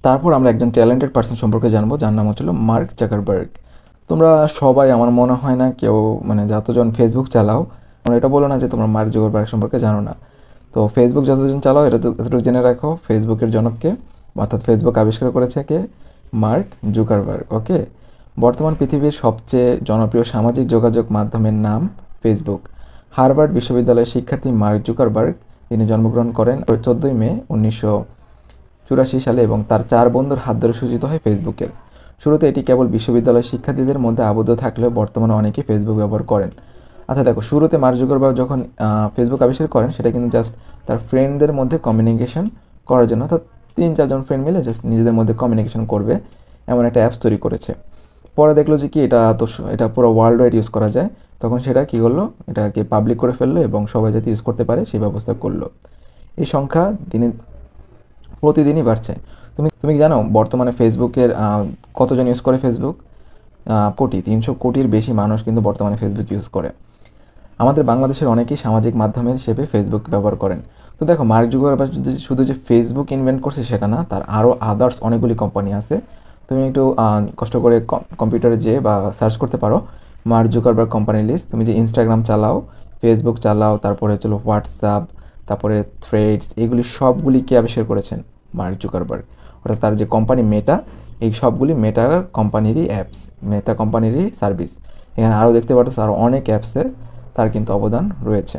তারপর আমরা একজন ট্যালেন্টেড পার্সন সম্পর্কে জানবো, যার নাম হচ্ছিল মার্ক জাকারবার্গ। তোমরা সবাই, আমার মনে হয় না কেউ মানে যতজন ফেসবুক চালাও, তোমরা এটা বলো না যে তোমরা মার্ক জুকারবার্গ সম্পর্কে জানো না। তো ফেসবুক যতজন চালাও এটা তো এতটুকু জেনে রাখো, ফেসবুকের জনককে, অর্থাৎ ফেসবুক আবিষ্কার করেছে কে? Mark Zuckerberg. ওকে। বর্তমান পৃথিবীর সবচেয়ে জনপ্রিয় সামাজিক যোগাযোগ মাধ্যমের নাম ফেসবুক। হার্ভার্ড বিশ্ববিদ্যালয়ের শিক্ষার্থী মার্ক জুকারবার্গ, তিনি জন্মগ্রহণ করেন 14ই মে 1984 সালে এবং তার 4 বন্ধুর হাত ধরে সূচিত হয় ফেসবুকের। শুরুতে এটি কেবল বিশ্ববিদ্যালয়ের শিক্ষার্থীদের মধ্যে আবদ্ধ থাকলেও বর্তমানে অনেকেই ফেসবুক ব্যবহার করেন। আচ্ছা দেখো, শুরুতে মার্ক জুকারবার্গ যখন ফেসবুক আবিষ্কার করেন, সেটা কিন্তু জাস্ট তার ফ্রেন্ডদের মধ্যে কমিউনিকেশন করার জন্য, অর্থাৎ 3-4 জন ফ্রেন্ড মিলে জাস্ট নিজেদের মধ্যে কমিউনিকেশন করবে এমন একটা অ্যাপস তৈরি করেছে। পরে দেখলো যে কি এটা পুরো ওয়ার্ল্ড ওয়াইড ইউজ করা যায়, তখন সেটা কী করলো, এটাকে পাবলিক করে ফেললো এবং সবাই যাতে ইউজ করতে পারে সেই ব্যবস্থা করলো। এই সংখ্যা প্রতিদিনই বাড়ছে। তুমি কি জানো বর্তমানে ফেসবুকের কতজন ইউজ করে ফেসবুক? 300 কোটির বেশি মানুষ কিন্তু বর্তমানে ফেসবুক ইউজ করে। আমাদের বাংলাদেশের অনেকেই সামাজিক মাধ্যমের হিসেবে ফেসবুক ব্যবহার করেন। তো দেখো, মার্ক জুকারবার্গ শুধু যে ফেসবুক ইনভেন্ট করছে সেটা না, তার আরও আদার্স অনেকগুলি কোম্পানি আছে। তুমি একটু কষ্ট করে কম্পিউটারে যেয়ে বা সার্চ করতে পারো মার্ক জুকারবার্গ কোম্পানি লিস্ট। তুমি যে ইনস্টাগ্রাম চালাও, ফেসবুক চালাও, তারপরে হচ্ছিল হোয়াটসঅ্যাপ, তারপরে থ্রেডস, এগুলি সবগুলি কে আবিষ্কার করেছেন? Mark Zuckerberg. অর্থাৎ তার যে কোম্পানি মেটা, এই সবগুলি মেটার কোম্পানিরই অ্যাপস, মেটা কোম্পানিরই সার্ভিস। এখানে আরও দেখতে পাচ্ছ আরও অনেক অ্যাপসে তার কিন্তু অবদান রয়েছে।